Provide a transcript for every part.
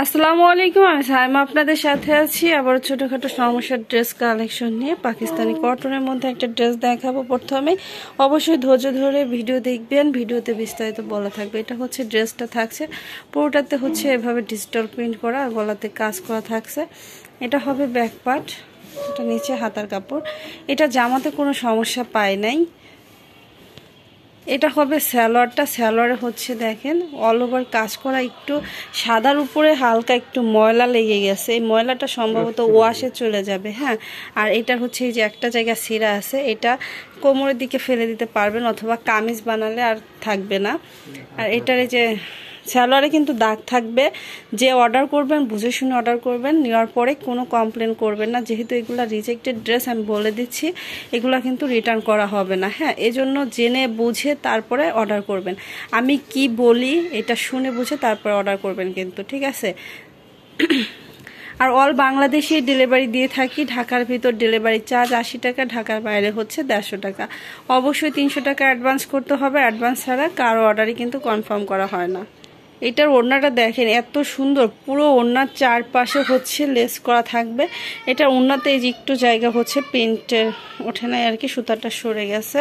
আসসালামু আলাইকুম, আমি সাইমা আপনাদের সাথে আছি আবার ছোটখাটো সমস্যার ড্রেস কালেকশন নিয়ে। পাকিস্তানি কটনের মধ্যে একটা ড্রেস দেখাবো। প্রথমে অবশ্যই ধৈর্য ধরে ভিডিও দেখবেন, ভিডিওতে বিস্তারিত বলা থাকবে। এটা হচ্ছে ড্রেসটা থাকছে পুরোটাতে হচ্ছে এভাবে ডিজিটাল প্রিন্ট করা, আর গলাতে কাজ করা থাকছে। এটা হবে ব্যাক পার্ট, এটা নিচে হাতার কাপড়। এটা জামাতে কোনো সমস্যা পায় নাই। এটা হবে সালোয়ারটা। সালোয়ারে হচ্ছে দেখেন অল ওভার কাজ করা, একটু সাদার উপরে হালকা একটু ময়লা লেগে গেছে। এই ময়লাটা সম্ভবত ওয়াশে চলে যাবে। হ্যাঁ, আর এটা হচ্ছে এই যে একটা জায়গা ছিঁড়া আছে, এটা কোমরের দিকে ফেলে দিতে পারবেন অথবা কামিজ বানালে আর থাকবে না। আর এটার এই যে সালোয়ারে কিন্তু দাগ থাকবে। যে অর্ডার করবেন বুঝে শুনে অর্ডার করবেন, নেওয়ার পরে কোনো কমপ্লেন করবেন না। যেহেতু এগুলো রিজেক্টেড ড্রেস, আমি বলে দিচ্ছি এগুলো কিন্তু রিটার্ন করা হবে না। হ্যাঁ, এজন্য জেনে বুঝে তারপরে অর্ডার করবেন। আমি কি বলি এটা শুনে বুঝে তারপরে অর্ডার করবেন কিন্তু, ঠিক আছে? আর অল বাংলাদেশে ডেলিভারি দিয়ে থাকি। ঢাকার ভিতর ডেলিভারি চার্জ 80 টাকা, ঢাকার বাইরে হচ্ছে 150 টাকা। অবশ্যই 300 টাকা অ্যাডভান্স করতে হবে। অ্যাডভান্স ছাড়া কারো অর্ডারই কিন্তু কনফার্ম করা হয় না। এটার ওড়নাটা দেখেন এত সুন্দর, পুরো ওড়নার চারপাশে হচ্ছে লেস করা থাকবে। এটা ওড়নাতে এই যে একটু জায়গা হচ্ছে প্রিন্টের ওঠে নাই আর কি, সুতাটা সরে গেছে।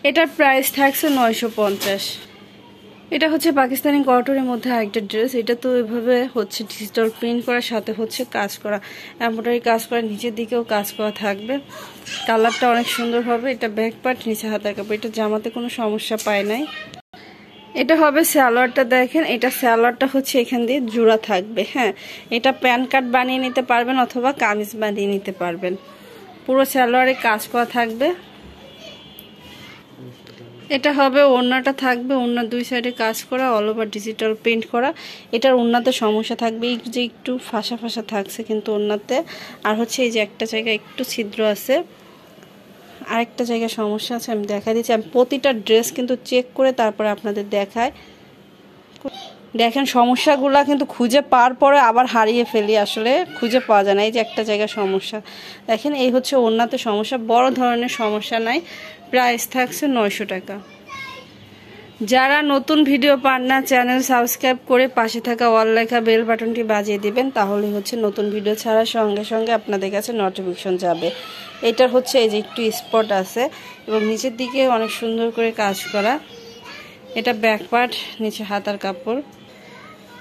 এটার প্রাইস থাকছে 950। এটা হচ্ছে পাকিস্তানি কটনের মধ্যে আরেকটা ড্রেস। এটা তো এভাবে হচ্ছে ডিজিটাল প্রিন্ট করার সাথে হচ্ছে কাজ করা, এমব্রয়ডারি কাজ করা, নিচের দিকেও কাজ করা থাকবে। কালারটা অনেক সুন্দর হবে। এটা ব্যাক পার্ট, নিচে হাতার কাপড়। এটা জামাতে কোনো সমস্যা পায় নাই। এটা হবে সালোয়ারটা। দেখেন এটা সালোয়ারটা হচ্ছে এখান দিয়ে জোড়া থাকবে। হ্যাঁ, এটা প্যান্ট কাট বানিয়ে নিতে পারবেন অথবা কামিজ বানিয়ে নিতে পারবেন। পুরো সালোয়ারে কাজ করা থাকবে। এটা হবে ওড়নাটা থাকবে, ওড়নার দুই সাইডে কাজ করা, অল ওভার ডিজিটাল প্রিন্ট করা। এটার ওড়নাতে সমস্যা থাকবে, এই যে একটু ফাঁসা ফাঁসা থাকছে কিন্তু ওড়নাতে। আর হচ্ছে এই যে একটা জায়গায় একটু ছিদ্র আছে, আরেকটা জায়গায় সমস্যা আছে, আমি দেখা দিচ্ছি। আমি প্রতিটা ড্রেস কিন্তু চেক করে তারপরে আপনাদের দেখাই। দেখেন সমস্যাগুলা কিন্তু খুঁজে পাওয়ার পরে আবার হারিয়ে ফেলি, আসলে খুঁজে পাওয়া যায় না। এই যে একটা জায়গায় সমস্যা দেখেন, এই হচ্ছে ওড়নাতে সমস্যা, বড় ধরনের সমস্যা নাই। প্রাইস থাকছে 900 টাকা। যারা নতুন ভিডিও পান না, চ্যানেল সাবস্ক্রাইব করে পাশে থাকা অল লেখা বেল বাটনটি বাজিয়ে দিবেন, তাহলে হচ্ছে নতুন ভিডিও ছাড়ার সঙ্গে সঙ্গে আপনাদের কাছে নোটিফিকেশন যাবে। এটার হচ্ছে এই যে একটু স্পট আছে এবং নিচের দিকে অনেক সুন্দর করে কাজ করা। এটা ব্যাক পার্ট, নিচে হাতার কাপড়।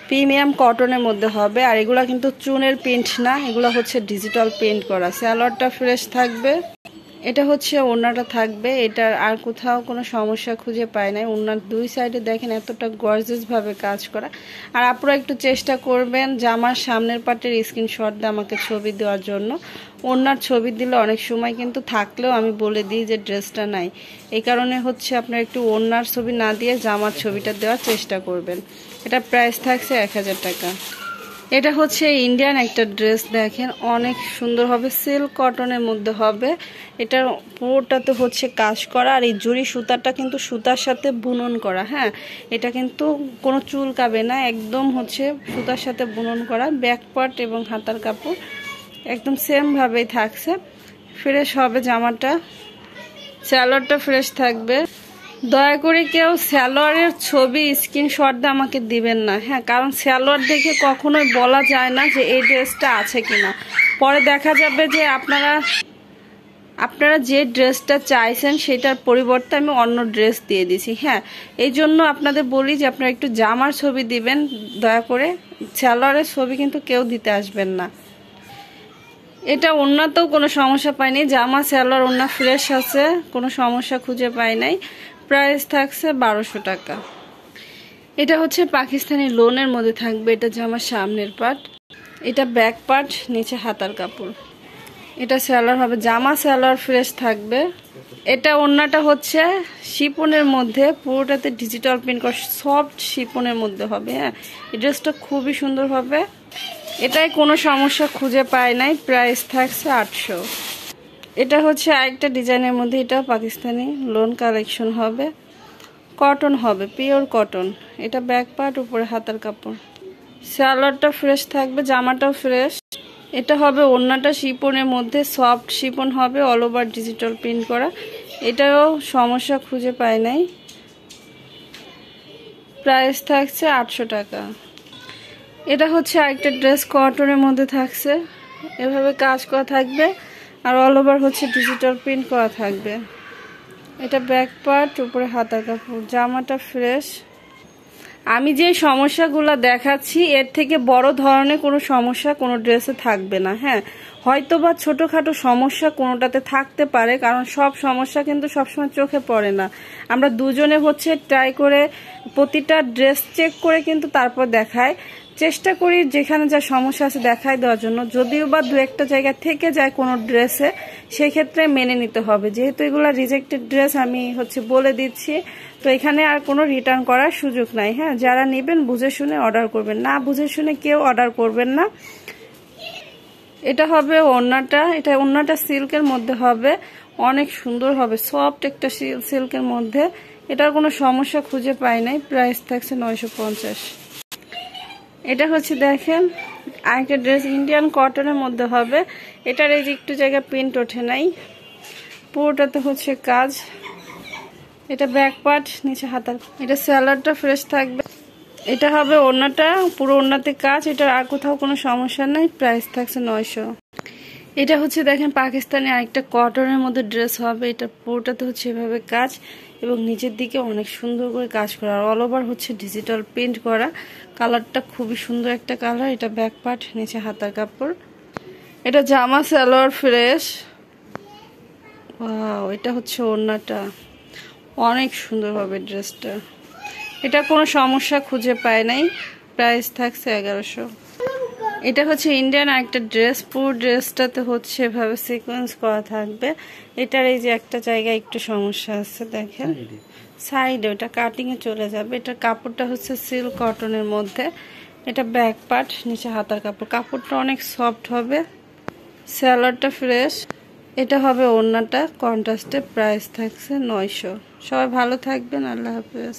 প্রিমিয়াম কটনের মধ্যে হবে। আর এগুলা কিন্তু চুনের প্রিন্ট না, এগুলো হচ্ছে ডিজিটাল প্রিন্ট করা। সালোয়ারটা ফ্রেশ থাকবে। এটা হচ্ছে ওড়নাটা থাকবে। এটার আর কোথাও কোনো সমস্যা খুঁজে পায় নাই। ওড়নার দুই সাইডে দেখেন এতটা গর্জিয়াস ভাবে কাজ করা। আর আপনারা একটু চেষ্টা করবেন জামার সামনের পার্টের স্ক্রিনশট দিয়ে আমাকে ছবি দেওয়ার জন্য। ওড়নার ছবি দিলে অনেক সময় কিন্তু থাকলেও আমি বলে দিই যে ড্রেসটা নাই। এই কারণে হচ্ছে আপনারা একটু ওড়নার ছবি না দিয়ে জামার ছবিটা দেওয়ার চেষ্টা করবেন। এটা প্রাইস থাকছে 1000 টাকা। এটা হচ্ছে ইন্ডিয়ান একটা ড্রেস। দেখেন অনেক সুন্দর হবে, সিল্ক কটনের মধ্যে হবে। এটা পুরোটাতে হচ্ছে কাজ করা, আর এই জরি সুতাটা কিন্তু সুতার সাথে বুনন করা। হ্যাঁ, এটা কিন্তু কোনো চুলকাবে না, একদম হচ্ছে সুতার সাথে বুনন করা। ব্যাক পার্ট এবং হাতার কাপড় একদম সেম ভাবেই থাকছে। ফ্রেশ হবে জামাটা, সালোয়ারটা ফ্রেশ থাকবে। দয়া করে কেউ সালোয়ারের ছবি স্ক্রিনশট দিয়ে আমাকে দিবেন না। হ্যাঁ, কারণ সালোয়ার দেখে কখনোই বলা যায় না যে এই ড্রেসটা আছে কিনা। পরে দেখা যাবে যে আপনারা যে ড্রেসটা চাইছেন সেটার পরিবর্তে আমি অন্য ড্রেস দিয়ে দিছি। হ্যাঁ, এই জন্য আপনাদের বলি যে আপনারা একটু জামার ছবি দিবেন দয়া করে, সালোয়ারের ছবি কিন্তু কেউ দিতে আসবেন না। এটা ওড়নাতেও কোনো সমস্যা পাইনি, জামা সালোয়ার ওড়না ফ্রেশ আছে, কোনো সমস্যা খুঁজে পাই নাই। প্রাইস থাকছে 1200 টাকা। এটা হচ্ছে পাকিস্তানি লোনের মধ্যে থাকবে। এটা জামার সামনের পার্ট, এটা ব্যাক পার্ট, নিচে হাতার কাপড়। এটা সালোয়ার হবে, জামা সালোয়ার ফ্রেশ থাকবে। এটা ওড়নাটা হচ্ছে শিপনের মধ্যে, পুরোটাতে ডিজিটাল প্রিন্ট করা, সফট শিপনের মধ্যে হবে। হ্যাঁ, এই ড্রেসটা খুবই সুন্দর হবে। এটাই কোনো সমস্যা খুঁজে পায় নাই। প্রাইস থাকছে 800। এটা হচ্ছে আরেকটা ডিজাইনের মধ্যে, এটাও পাকিস্তানি লোন কালেকশন হবে, কটন হবে, পিওর কটন। এটা ব্যাক পার্ট, উপরে হাতার কাপড়। সালোয়ারটা ফ্রেশ থাকবে, জামাটাও ফ্রেশ। এটা হবে ওড়নাটা শিপনের মধ্যে, সফট শিপন হবে, অল ওভার ডিজিটাল প্রিন্ট করা। এটাও সমস্যা খুঁজে পায় নাই। প্রাইস থাকছে 800 টাকা। এটা হচ্ছে আরেকটা ড্রেস, কটনের মধ্যে থাকছে, এভাবে কাজ করা থাকবে আর অল ওভার হচ্ছে ডিজিটাল প্রিন্ট করা থাকবে। এটা ব্যাক পার্ট, উপরে হাতার কাপড়। জামাটা ফ্রেশ। আমি যে সমস্যাগুলো দেখাচ্ছি এর থেকে বড় ধরনের কোনো সমস্যা কোনো ড্রেসে থাকবে না। হ্যাঁ, হয়তো বা ছোটোখাটো সমস্যা কোনোটাতে থাকতে পারে, কারণ সব সমস্যা কিন্তু সবসময় চোখে পড়ে না। আমরা দুজনে হচ্ছে ট্রাই করে প্রতিটা ড্রেস চেক করে কিন্তু তারপর দেখাই, চেষ্টা করি যেখানে যা সমস্যা আছে দেখাই দেওয়ার জন্য। যদিও বা দু একটা জায়গা থেকে যায় কোনো ড্রেসে, সেক্ষেত্রে মেনে নিতে হবে। যেহেতু এগুলো রিজেক্টেড ড্রেস আমি হচ্ছে বলে দিচ্ছি, তো এখানে আর কোনো রিটার্ন করার সুযোগ নাই। হ্যাঁ, যারা নেবেন বুঝে শুনে অর্ডার করবেন, না বুঝে শুনে কেউ অর্ডার করবেন না। এটা হবে ওড়নাটা, এটা ওড়নাটা সিল্কের মধ্যে হবে, অনেক সুন্দর হবে, সফট একটা সিল্কের মধ্যে। এটার কোনো সমস্যা খুঁজে পাই নাই। প্রাইস থাকছে 950। এটা হচ্ছে দেখেন আরেকটা ড্রেস, ইন্ডিয়ান কটনের মধ্যে হবে। এটার এই যে একটু জায়গা প্রিন্ট ওঠে নাই, পুরোটাতে হচ্ছে কাজ। এটা ব্যাক পার্ট, নিচে হাতার। এটা স্যালাডটা ফ্রেশ থাকবে। এটা হবে ওড়নাটা, পুরো ওড়নাতে কাজ। এটার আর কোথাও কোনো সমস্যা নেই। প্রাইস থাকছে 900। এটা হচ্ছে দেখেন পাকিস্তানি আরেকটা কটনের মধ্যে ড্রেস হবে। এটা পুরোটাতে হচ্ছে এভাবে কাজ এবং নিচের দিকে অনেক সুন্দর করে কাজ করা, আর অল ওভার হচ্ছে ডিজিটাল প্রিন্ট করা। কালারটা খুবই সুন্দর একটা কালার। এটা ব্যাক পার্ট, নিচে হাতার কাপড়। এটা জামা সালোয়ার ফ্রেশ। ওয়াও, এটা হচ্ছে ওড়নাটা, অনেক সুন্দর হবে ড্রেসটা। এটা কোনো সমস্যা খুঁজে পায় নাই। প্রাইস থাকছে 1100। এটা হচ্ছে ইন্ডিয়ান একটা ড্রেস, পুরো ড্রেসটাতে হচ্ছে এভাবে সিকোয়েন্স করা থাকবে। এটার এই যে একটা জায়গায় একটু সমস্যা আছে দেখেন, সাইডে ওটা কাটিংয়ে চলে যাবে। এটার কাপড়টা হচ্ছে সিল্ক কটনের মধ্যে। এটা ব্যাক পার্ট, নিচে হাতার কাপড়। কাপড়টা অনেক সফট হবে, স্যালোয়ারটা ফ্রেশ। এটা হবে ওড়নাটা কন্ট্রাস্টে। প্রাইস থাকছে 900। সবাই ভালো থাকবেন, আল্লাহ হাফেজ।